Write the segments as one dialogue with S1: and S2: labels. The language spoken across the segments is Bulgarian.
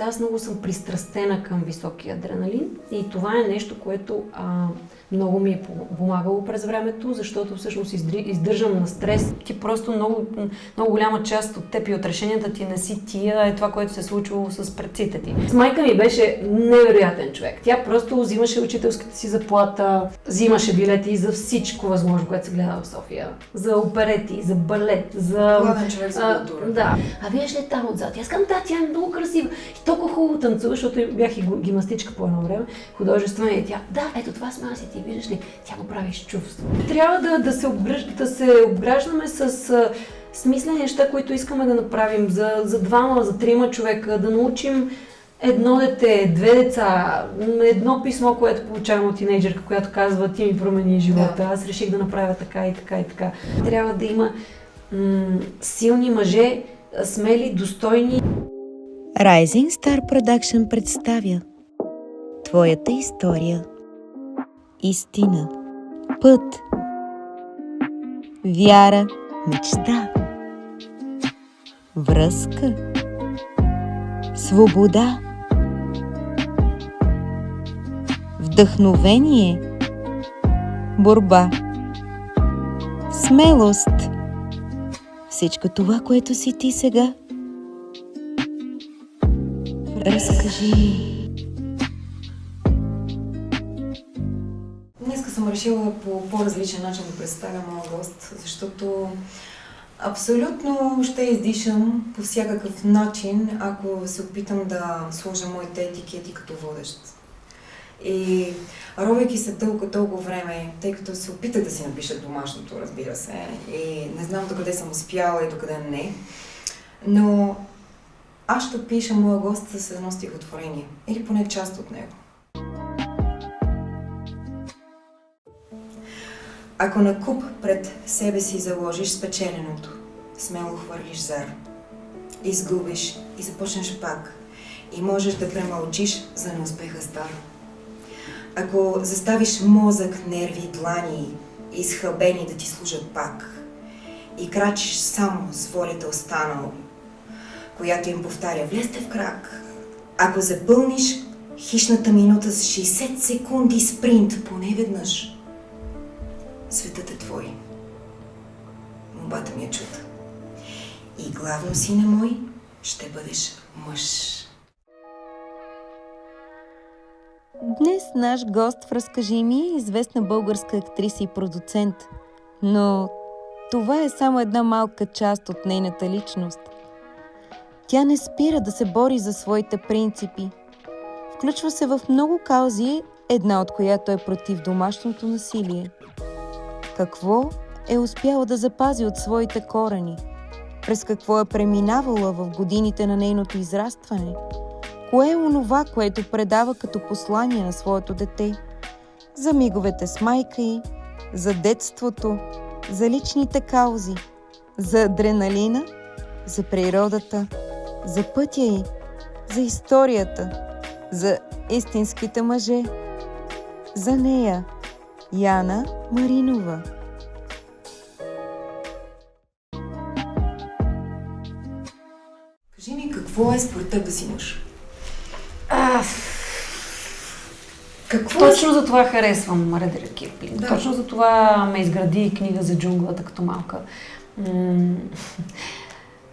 S1: Аз много съм пристрастена към високия адреналин и това е нещо, което много ми е помагало през времето, защото всъщност издържам на стрес. Ти просто много голяма част от теб и от решенията ти не си тия е това, което се е случвало с предците ти. С майка ми беше невероятен човек. Тя просто взимаше учителската си заплата, взимаше билети за всичко възможно, което се гледа в София. За оперети, за балет, за...
S2: Гладен човек за култура.
S1: Да. А виж ли там отзад? Аз казвам, да, тя е много красива и толкова хубаво танцува, защото бях и гимнастичка по едно време, художествена и тя, да, ето това сме аз и ти, виждаш ли, тя го прави с чувство. Трябва да се обграждаме с смислени неща, които искаме да направим за двама, за трима човека, да научим едно дете, две деца, едно писмо, което получавам от тинейджърка, която казва, ти ми промени живота, да. Аз реших да направя така и така и така. Трябва да има силни мъже, смели, достойни.
S3: Rising Star Production представя твоята история. Истина. Път. Вяра. Мечта. Връзка. Свобода. Вдъхновение. Борба. Смелост. Всичко това, което си ти сега. Разкажи ми.
S2: Днеска съм решила по по-различен начин да представя моя гост, защото абсолютно ще издишам по всякакъв начин, ако се опитам да сложа моите етикети като водещ. И ровейки се дълго време, тъй като се опитах да си напиша домашното, разбира се, и не знам докъде съм успяла и докъде не, но аз ще пиша моя гост с едно стихотворение, или поне част от него. Ако на куп пред себе си заложиш спечеленото, смело хвърлиш зар, изгубиш и започнеш пак, и можеш да премълчиш за неуспеха стар. Ако заставиш мозък, нерви, длани, изхълбени да ти служат пак, и крачиш само с волята останал, която им повтаря, влезте в крак. Ако запълниш хищната минута с 60 секунди спринт, поне веднъж, светът е твой. Молбата ми е чута. И главно, сине мой, ще бъдеш мъж.
S3: Днес наш гост в Разкажи ми е известна българска актриса и продуцент, но това е само една малка част от нейната личност. Тя не спира да се бори за своите принципи. Включва се в много каузи, една от която е против домашното насилие. Какво е успяла да запази от своите корени? През какво е преминавала в годините на нейното израстване? Кое е онова, което предава като послание на своето дете? За миговете с майка й, за детството, за личните каузи, за адреналина, за природата, за пътя й, за историята, за истинските мъже. За нея, Яна Маринова.
S2: Кажи ми, какво е според теб да си мъж?
S1: Точно за това харесвам Редър Киплинг.
S2: Да.
S1: Точно за това ме изгради книга за джунглата като малка.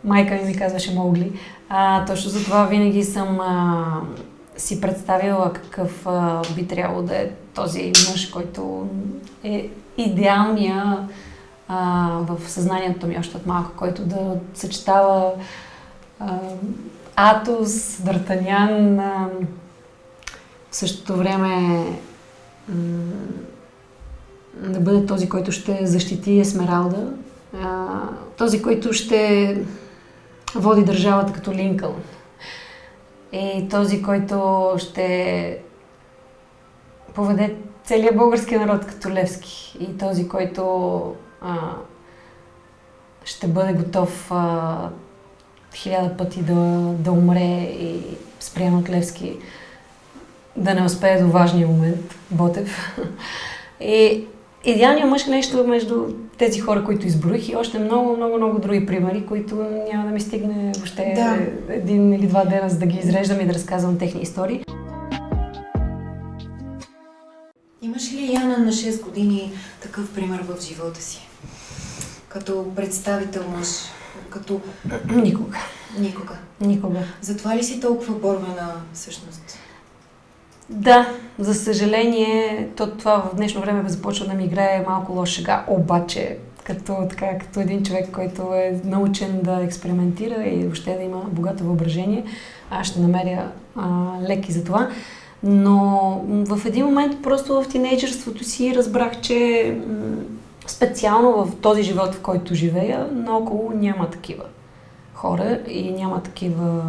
S1: Майка ми казваше Маугли. Точно за това винаги съм си представила какъв би трябвало да е този мъж, който е идеалния в съзнанието ми още от малко, който да съчетава Атос, Д'Артанян, в същото време да бъде този, който ще защити Есмералда, този, който ще води държавата като Линкълн и този, който ще поведе целия български народ като Левски и този, който ще бъде готов 1000 пъти да умре и спрямо от Левски да не успее до важния момент, Ботев. И идеалният мъж е нещо между тези хора, които изброих и още много, много, много други примери, които няма да ми стигне въобще един или два дена, за да ги изреждам и да разказвам техни истории.
S2: Имаш ли, Яна, на 6 години такъв пример в живота си? Като представител мъж, като...
S1: Никога.
S2: Никога.
S1: Никога.
S2: Затова ли си толкова борбена всъщност?
S1: Да, за съжаление, това в днешно време започва да ми играе малко лоша шега, обаче като един човек, който е научен да експериментира и въобще да има богато въображение, аз ще намеря леки за това. Но в един момент просто в тинейджърството си разбрах, че специално в този живот, в който живея, наоколо няма такива хора и няма такива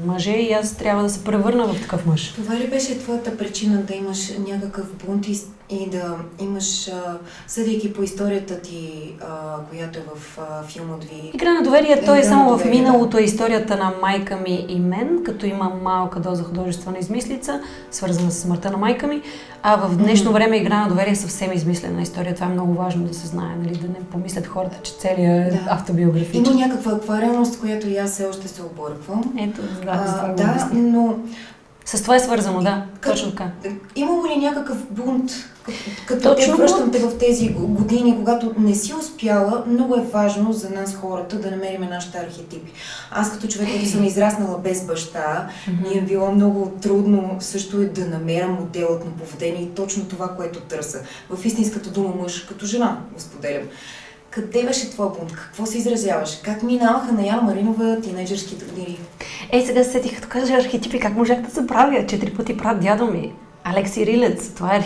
S1: мъже и аз трябва да се превърна в такъв мъж.
S2: Това ли беше твоята причина да имаш някакъв бунт и да имаш, съдейки по историята ти, която е в филма Ви?
S1: Игра на доверие, той е само в миналото, историята на майка ми и мен, като има малка доза художествена измислица, свързана с смъртта на майка ми, а в днешно време Игра на доверие е съвсем измислена история. Това е много важно да се знае, нали, да не помислят хората, че целият е автобиографичен.
S2: Има някаква аквариалност, която и аз все още се обърквам.
S1: Ето, да,
S2: но...
S1: С това е свързано, да, точно така.
S2: Имало ли някакъв бунт, като те връщамте в тези години, когато не си успяла, много е важно за нас хората да намерим нашите архетипи. Аз като човек, който съм израснала без баща, ми е било много трудно също да намеря моделът на поведение и точно това, което търся. В истинската дума мъж, като жена го споделям. Къде беше твой бунт? Какво се изразяваше? Как минаваха на Яна Маринова тинейджърските години?
S1: Сега се сетих, като кажа архетипи, как можах да забравя? 4 пъти прат дядо ми. Алекси Рилец, това е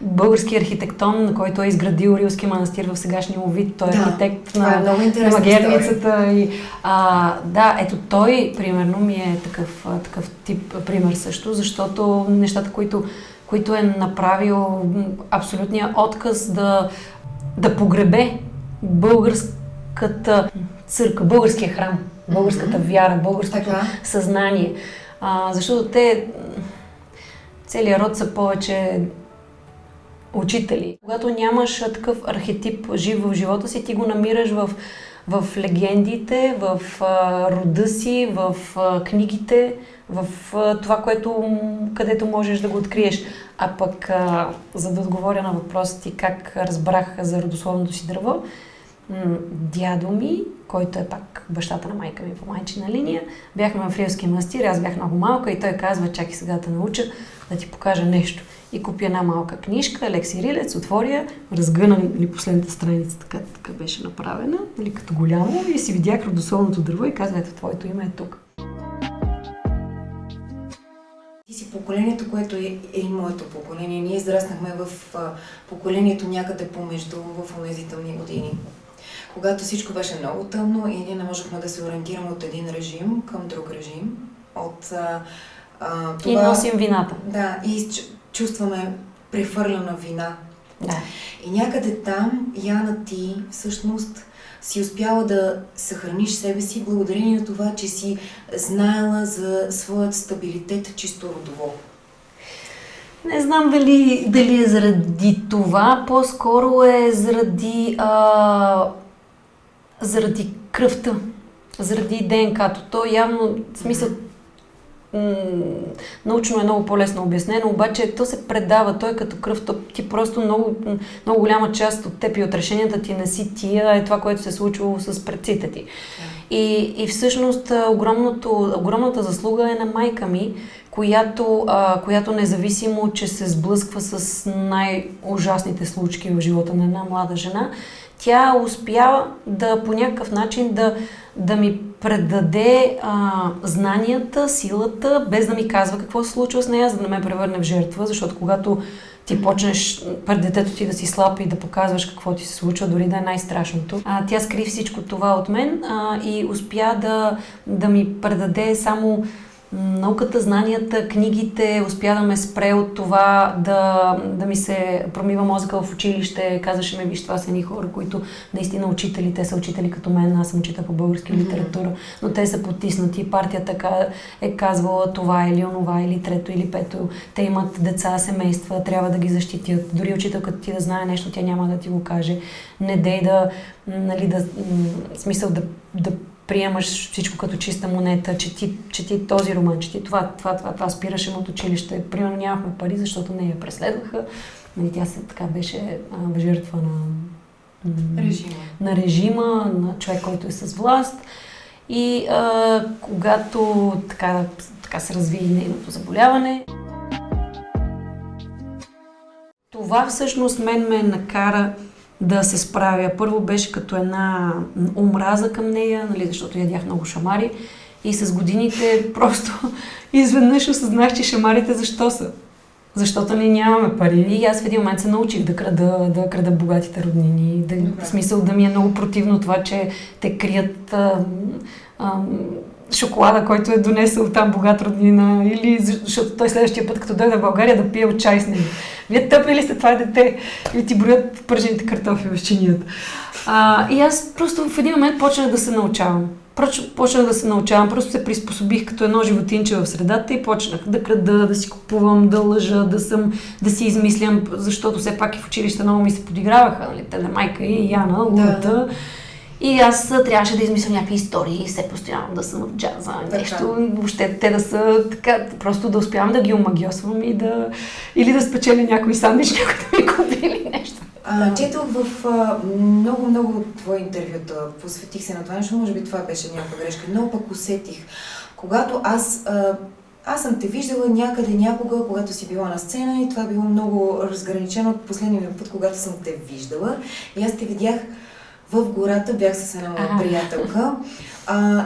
S1: български архитектон, който е изградил Рилски манастир в сегашния му вид. Той е архитект на Магерницата. Ето той, примерно, ми е такъв тип пример също, защото нещата, които е направил абсолютния отказ да погребе българската църква, българския храм, българската вяра, българското съзнание. Защото целият род са повече учители. Когато нямаш такъв архетип жив в живота си, ти го намираш в легендите, в рода си, в книгите, в това, където можеш да го откриеш. А пък, за да отговоря на въпроса ти как разбрах за родословното си дърво, дядо ми, който е пак бащата на майка ми по майчина линия, бяхме в Рилския манастир, аз бях много малка и той казва: чакай сега да те науча, да ти покажа нещо. И купи една малка книжка, Алекси Рилец, отворя, разгъна последната страница, така беше направена, като голямо, и си видях родословното дърво и казва: ето, твоето име е тук.
S2: Ти си поколението, което е и моето поколение. Ние израснахме в поколението някъде помежду, в онези тъмни години. Когато всичко беше много тъмно и ние не можехме да се ориентираме от един режим към друг режим.
S1: И носим вината.
S2: Да, и чувстваме прехвърлена вина.
S1: Да.
S2: И някъде там, Яна, ти всъщност си успяла да съхраниш себе си благодарение на това, че си знаела за своят стабилитет чисто родово.
S1: Не знам дали е заради това, по-скоро е заради кръвта, заради ДНК-то. То явно, в смисъл, научно е много по-лесно обяснено, обаче то се предава, той като кръв, ти просто много голяма част от теб и от решенията ти не си тия, е това, което се е случило с предците ти. И всъщност огромната заслуга е на майка ми, която независимо, че се сблъсква с най-ужасните случки в живота на една млада жена, тя успява по някакъв начин да ми предаде знанията, силата, без да ми казва какво се случва с нея, за да не ме превърне в жертва, защото когато ти почнеш пред детето ти да си слаб и да показваш какво ти се случва, дори да е най-страшното. Тя скри всичко това от мен и успя да ми предаде само науката, знанията, книгите, успя да ме спре от това да ми се промива мозъка в училище. Казваше ми, виж, това са едни хора, които наистина учители, те са учители като мен, аз съм учител по български литература, но те са потиснати. Партията е казвала това или онова, или трето, или пето. Те имат деца, семейства, трябва да ги защитят. Дори учителката ти да знае нещо, тя няма да ти го каже. Не дей смисъл да приемаш всичко като чиста монета, че ти този роман, че ти това спираше ме от училище. Примерно нямахме пари, защото не я преследваха. Нали, тя така беше жертва на режима, на човек, който е с власт. И когато така се разви нейното заболяване, това всъщност мен ме накара да се справя. Първо беше като една омраза към нея, нали, защото ядях много шамари и с годините просто изведнъж осъзнах, че шамарите защо са? Защото ние нямаме пари и аз в един момент се научих да крада богатите роднини. В смисъл да ми е много противно това, че те крият шоколада, който е донесъл там богат роднина, или защото той следващия път, като дойде в България, да пие от чай с него. Вие тъпи ли сте това дете? И ти броят пържените картофи в чинията. И аз просто в един момент почнах да се научавам. Просто се приспособих като едно животинче в средата и почнах да крада, да си купувам, да лъжа, да си измислям, защото все пак и в училище много ми се подиграваха, нали, Телемайка и Яна, Луната. И аз трябваше да измисля някакви истории и все постоянно да съм в джаза, нещо, въобще те да са така, просто да успявам да ги омагьосвам или да спечеля някой сандвич, някой да ми купи или нещо.
S2: Четох в много твои интервюта, посветих се на това нещо, може би това беше някаква грешка, но пък усетих, когато аз съм те виждала някъде някога, когато си била на сцена и това било много разграничено от последния път, когато съм те виждала и аз те видях в гората, бях с една моя приятелка.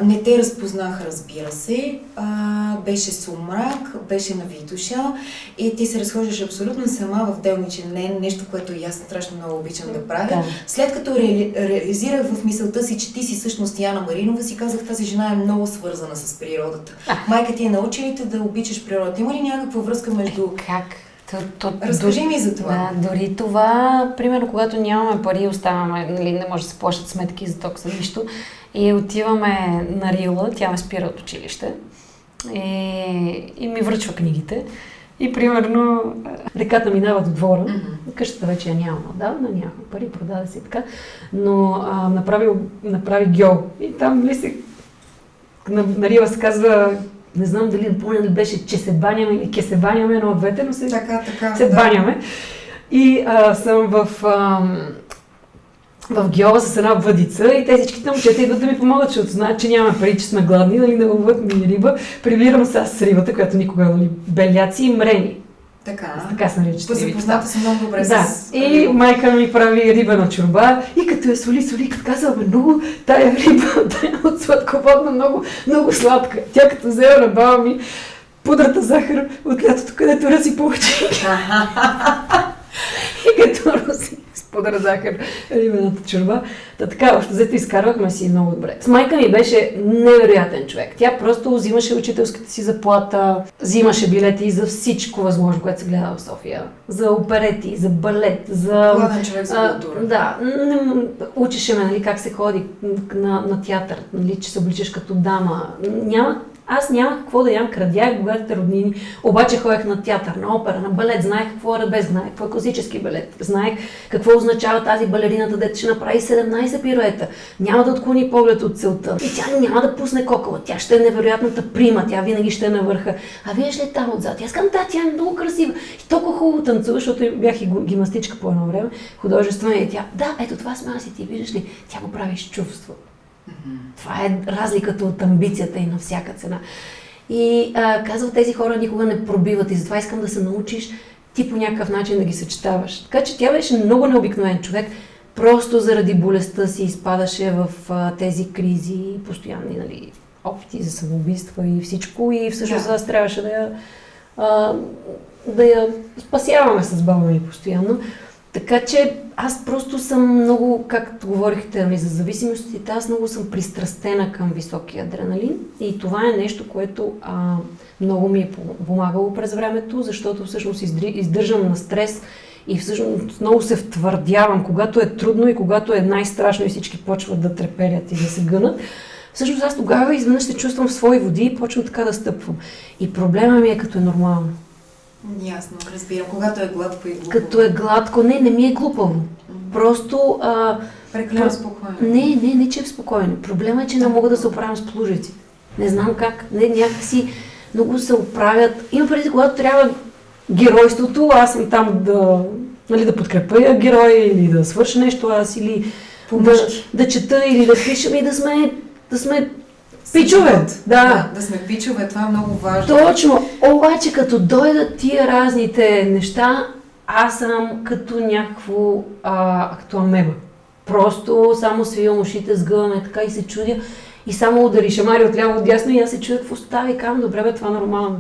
S2: Не те разпознах, разбира се. Беше сумрак, беше на Витоша и ти се разхождаш абсолютно сама в Делничен ден, нещо, което и аз страшно много обичам да правя. Да. След като реализирах в мисълта си, че ти си всъщност Яна Маринова, си казах, тази жена е много свързана с природата. Майка ти е научила да обичаш природата. Има ли някаква връзка между...
S1: Как?
S2: Разкажи ми за това.
S1: Да, дори това, примерно, когато нямаме пари, оставаме, нали, не може да се плащат сметки за ток, за нищо. И отиваме на Рила, тя ме спира от училище и ми връчва книгите. И примерно реката минава до двора, къщата вече я нямам отдавна, нямам пари, продаде се и така, но направи гьол. И там на Рила се казва, не знам дали напомня ли беше, че се баняме или ке се баняме, но от двете, но се баняме. И съм в гьола с една въдица и те всичките момчета идват да ми помогат, защото знаят, че нямаме пари, че сме гладни, нали, да ловят ми риба. Прибирам се аз с рибата, която никога, нали, беляци и мрени. Така се наричат риби.
S2: Запозната съм много добре с...
S1: И майка ми прави риба на чорба и като я соли, като казва, много тая риба, от сладководна, много, много сладка. Тя като взела на баба ми пудрата захар от лятото, където ръси получи. И като руси с пудра захар рибената чорба. Така, още взето изкарвахме си много добре. С майка ми беше невероятен човек. Тя просто взимаше учителската си заплата, взимаше билети за всичко възможно, което се гледа в София. За оперети, за балет, за...
S2: Гладен човек за култура.
S1: Да, учеше ме, нали, как се ходи на театър, нали, че се обличаш като дама. Аз нямах какво да ям, крадях богатите роднини, обаче ходех на театър, на опера, на балет, знаех какво е арабеск, знаех какво е класически балет, знаех какво означава тази балерината, дето ще направи 17 пируета, няма да отклони поглед от целта и тя няма да пусне кокала, тя ще е невероятната прима, тя винаги ще е на върха. А виж ли там отзад? Аз казвам, да, тя е много красива и толкова хубаво танцува, защото бях и гимнастичка по едно време, художествена и тя, да, ето това сме аз и ти, виждаш ли, тя го прави с чувство. Това е разликата от амбицията и на всяка цена. И казва, тези хора никога не пробиват и затова искам да се научиш ти по някакъв начин да ги съчетаваш. Така че тя беше много необикновен човек, просто заради болестта си изпадаше в тези кризи, постоянни, нали, опити за самоубийства и всичко и всъщност аз трябваше да я спасяваме с баба ми постоянно. Така че аз просто съм много, както говорихте нали, за зависимостите, аз много съм пристрастена към високия адреналин и това е нещо, което много ми е помагало през времето, защото всъщност издържам на стрес и всъщност много се втвърдявам, когато е трудно и когато е най-страшно и всички почват да треперят и да се гънат. Всъщност аз тогава изведнъж се чувствам в свои води и почвам така да стъпвам. И проблема ми е като е нормално.
S2: Ясно, разбирам. Когато е гладко и глупаво.
S1: Като е гладко, не ми е глупаво. Просто...
S2: Прекалено спокойно.
S1: Не, че е спокойно. Проблема е, че не мога да се оправям с плужици. Не знам как. Някакси много се оправят. Има преди, когато трябва геройството, аз съм там да подкрепя героя или да свърша нещо аз, или да чета, или да пишем и да сме пичове. Да,
S2: сме пичове, това е много важно.
S1: Точно. Обаче като дойдат тия разните неща, аз съм като някакво, като амеба. Просто само свивам ушите, сгъваме така и се чудя. И само удари шамари отляво отдясно и аз се чудя какво става и казвам, добре бе, това нормално.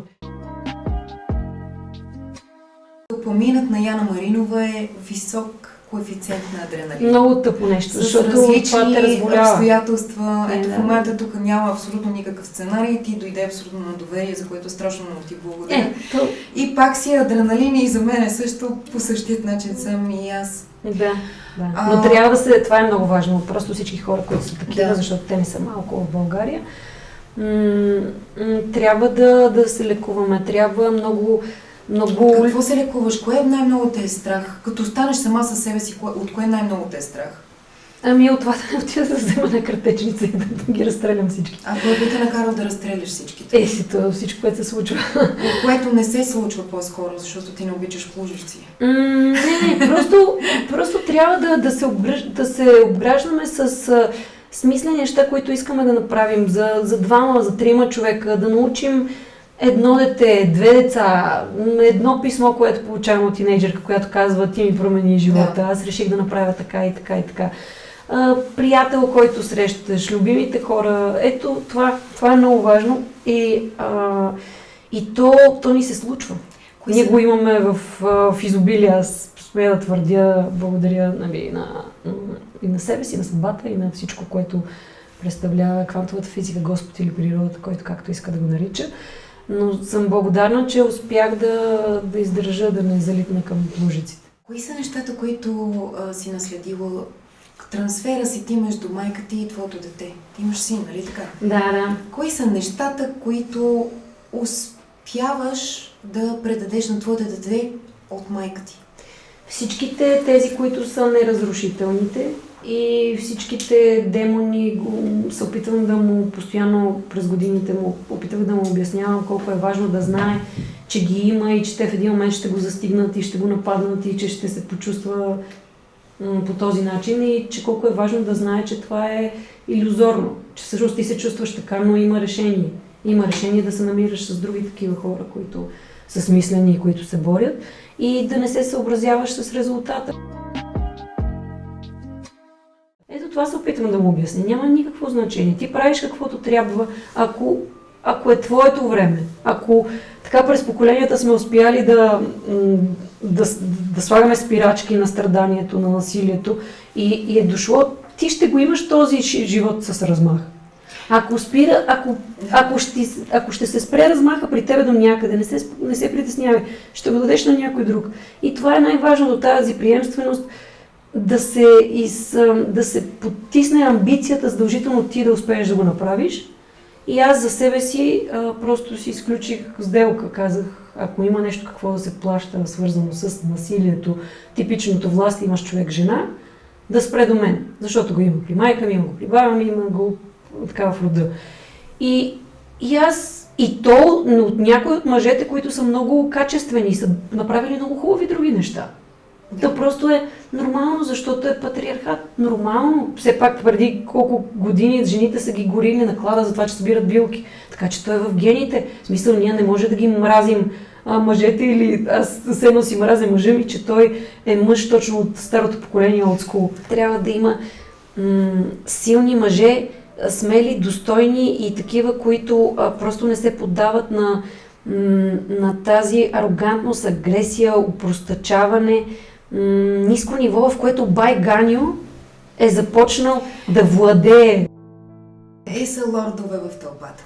S2: Поминът на Яна Маринова е висок коефициент на адреналин.
S1: Много тъпо нещо, защото това те разболява.
S2: Обстоятелства. Ето в момента тук няма абсолютно никакъв сценарий, ти дойде абсолютно на доверие, за което страшно много ти благодаря. И пак си адреналин и за мен също по същия начин съм и аз.
S1: Да. Но трябва да това е много важно. Просто всички хора, които са такива, защото те не са малко в България, трябва да се лекуваме. Трябва много...
S2: Какво се лекуваш? Кое най-много те е страх? Като останеш сама със себе си, от кое най-много те е страх?
S1: От това да не отида да взема на картечница и да ги разстрелям всички.
S2: А кой би те накарал да разстреляш всичките?
S1: Това всичко, което се случва.
S2: Което не се случва по-скоро, защото ти не обичаш плужици.
S1: Просто трябва да се обграждаме с смислени неща, които искаме да направим за двама, за трима човека, да научим едно дете, две деца, едно писмо, което получавам от тинейджерка, която казва, ти ми промени живота, аз реших да направя така и така и така. Приятел, който срещаш, любимите хора, ето това е много важно и то ни се случва. Ние го имаме в изобилие, аз смея да твърдя, благодаря и на себе си, на съдбата и на всичко, което представлява квантовата физика, Господ или природата, който както иска да го нарича. Но съм благодарна, че успях да издържа, да не залитна към плужиците.
S2: Кои са нещата, които си наследила? Трансфера си ти между майка ти и твоето дете. Ти имаш син, нали така?
S1: Да.
S2: Кои са нещата, които успяваш да предадеш на твоето дете от майка ти?
S1: Всичките тези, които са неразрушителните и всичките демони се опитвам да му постоянно през годините опитвах да му обяснявам колко е важно да знае, че ги има и че те в един момент ще го застигнат и ще го нападнат и че ще се почувства по този начин и че колко е важно да знае, че това е илюзорно, че всъщност ти се чувстваш така, но има решение. Има решение да се намираш с други такива хора, които са смислени и които се борят и да не се съобразяваш с резултата. Ето това се опитвам да му обясня. Няма никакво значение. Ти правиш каквото трябва, ако е твоето време. Ако така през поколенията сме успяли да слагаме спирачки на страданието, на насилието и е дошло, ти ще го имаш този живот с размах. Ако ще се спре размаха при тебе до някъде, не се притеснявай, ще го дадеш на някой друг. И това е най-важното, тази приемственост, да се потисне амбицията, задължително ти да успееш да го направиш. И аз за себе си просто си изключих сделка, казах, ако има нещо какво да се плаща, свързано с насилието, типичното власт, имаш човек-жена, да спре до мен, защото го има при майка ми, има го при баба ми, има го така в рода. И то от някои от мъжете, които са много качествени, са направили много хубави други неща. То просто е нормално, защото е патриархат. Нормално. Все пак преди колко години жените са ги горили на клада за това, че събират билки. Така че той е в гените. В смисъл, ние не може да ги мразим мъжете или аз съседно си мразя мъжа ми, че той е мъж точно от старото поколение от скул. Трябва да има силни мъже, смели, достойни и такива, които просто не се поддават на тази арогантност, агресия, упростачаване. ниско ниво, в което бай Ганьо е започнал да владее.
S2: Е са лордове в тълпата.